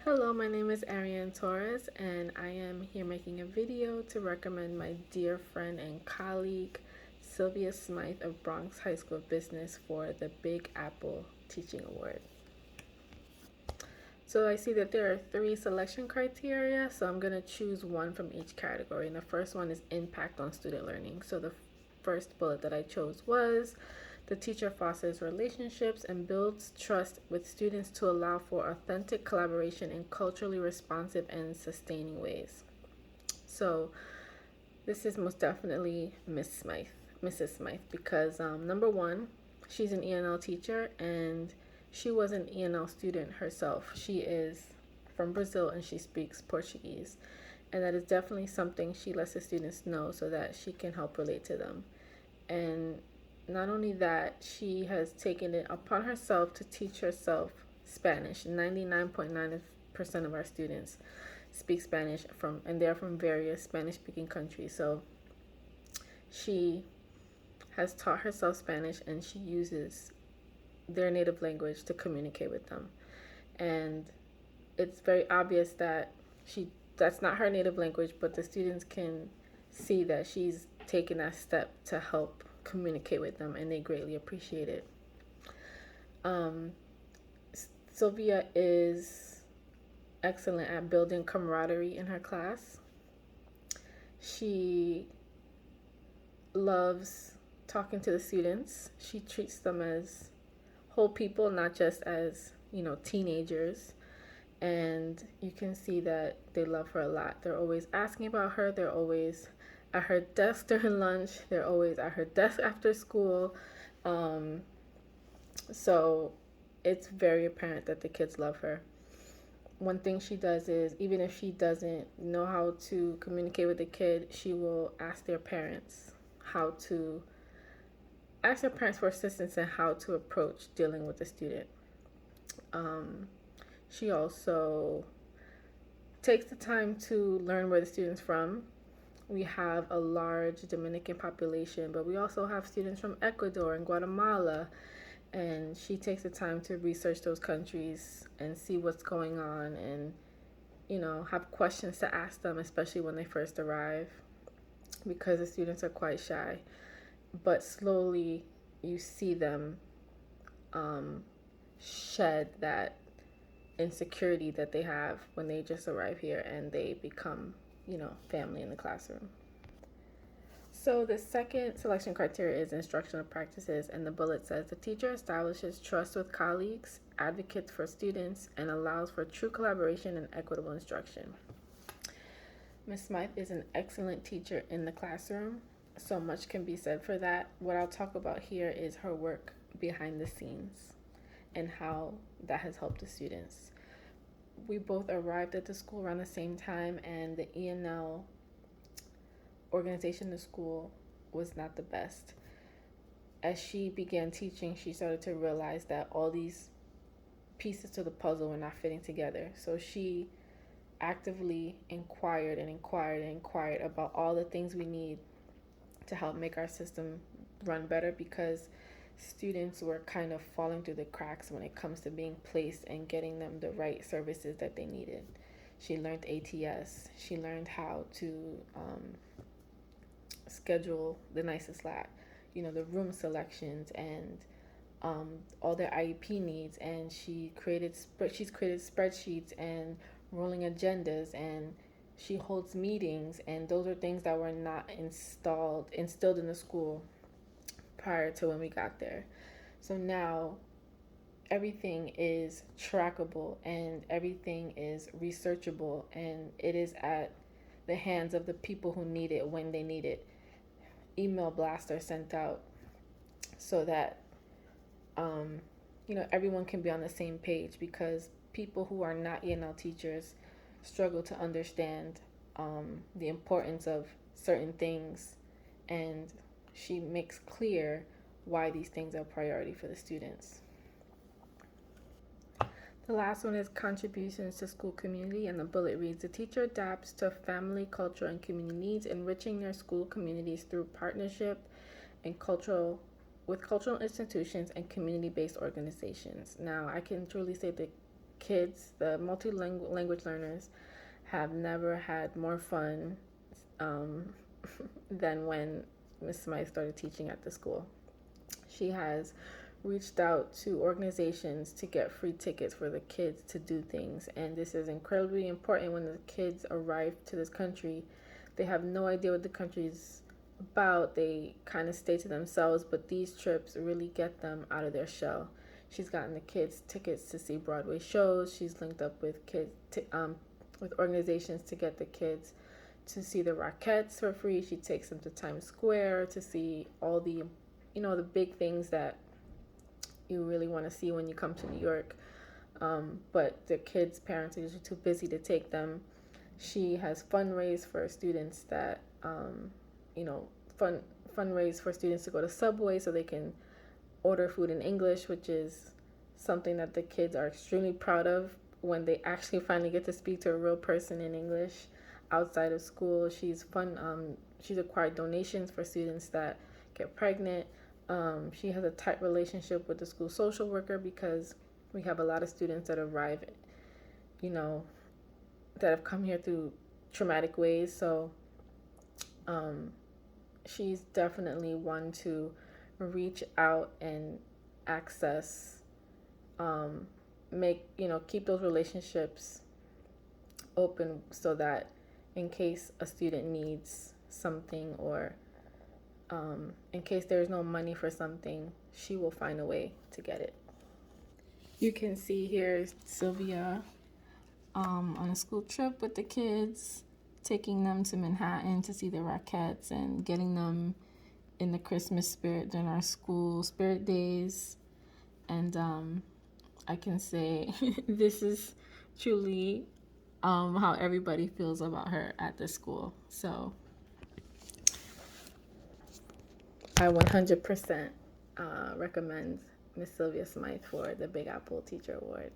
Hello, my name is Ariane Torres, and I am here making a video to recommend my dear friend and colleague, Silvia Smythe of Bronx High School of Business for the Big Apple Teaching Award. So I see that there are 3 selection criteria, so I'm going to choose one from each category. And the first one is impact on student learning. So the first bullet that I chose was the teacher fosters relationships and builds trust with students to allow for authentic collaboration in culturally responsive and sustaining ways. So this is most definitely Mrs. Smythe, because number one, she's an ENL teacher and she was an ENL student herself. She is from Brazil and she speaks Portuguese. And that is definitely something she lets the students know so that she can help relate to them. And not only that, she has taken it upon herself to teach herself Spanish. 99.9% of our students speak Spanish and they're from various Spanish speaking countries. So she has taught herself Spanish and she uses their native language to communicate with them. And it's very obvious that that's not her native language, but the students can see that she's taken that step to help communicate with them, and they greatly appreciate it. Sylvia is excellent at building camaraderie in her class. She loves talking to the students. She treats them as whole people, not just as, teenagers. And you can see that they love her a lot. They're always asking about her. They're always at her desk during lunch. They're always at her desk after school. So it's very apparent that the kids love her. One thing she does is, even if she doesn't know how to communicate with the kid, she will ask their parents for assistance in how to approach dealing with the student. She also takes the time to learn where the student's from. We have a large Dominican population, but we also have students from Ecuador and Guatemala, and she takes the time to research those countries and see what's going on and, have questions to ask them, especially when they first arrive, because the students are quite shy. But slowly you see them shed that insecurity that they have when they just arrive here and they become, family in the classroom. So the second selection criteria is instructional practices, and the bullet says the teacher establishes trust with colleagues, advocates for students, and allows for true collaboration and equitable instruction. Ms. Smythe is an excellent teacher in the classroom. So much can be said for that. What I'll talk about here is her work behind the scenes and how that has helped the students. We both arrived at the school around the same time, and the ENL organization in the school was not the best. As she began teaching, she started to realize that all these pieces to the puzzle were not fitting together. So she actively inquired about all the things we need to help make our system run better, because students were kind of falling through the cracks when it comes to being placed and getting them the right services that they needed. She learned ATS. She learned how to schedule the nicest lab, the room selections and all their IEP needs. And she's created spreadsheets and rolling agendas, and she holds meetings, and those are things that were not instilled in the school prior to when we got there. So now everything is trackable and everything is researchable, and it is at the hands of the people who need it when they need it. Email blasts are sent out so that everyone can be on the same page, because people who are not ENL teachers struggle to understand the importance of certain things, and she makes clear why these things are priority for the students. The last one is contributions to school community, and the bullet reads, the teacher adapts to family, cultural, and community needs, enriching their school communities through partnership and with cultural institutions and community-based organizations. Now, I can truly say the kids, the multi-language learners, have never had more fun um, than when Miss Smythe started teaching at the school. She has reached out to organizations to get free tickets for the kids to do things, and this is incredibly important. When the kids arrive to this country, they have no idea what the country's about. They kind of stay to themselves, but these trips really get them out of their shell. She's gotten the kids tickets to see Broadway shows. She's linked up with with organizations to get the kids to see the Rockettes for free. She takes them to Times Square to see all the, the big things that you really want to see when you come to New York. But the kids' parents are usually too busy to take them. She has fundraised for students that, fundraise for students to go to Subway so they can order food in English, which is something that the kids are extremely proud of when they actually finally get to speak to a real person in English outside of school. She's acquired donations for students that get pregnant. She has a tight relationship with the school social worker because we have a lot of students that arrive, that have come here through traumatic ways. So she's definitely one to reach out and access, keep those relationships open so that in case a student needs something or in case there's no money for something, she will find a way to get it. You can see here Silvia on a school trip with the kids, taking them to Manhattan to see the Rockettes and getting them in the Christmas spirit during our school spirit days. And I can say this is truly how everybody feels about her at the school. So I 100% recommend Miss Sylvia Smythe for the Big Apple Teacher Award.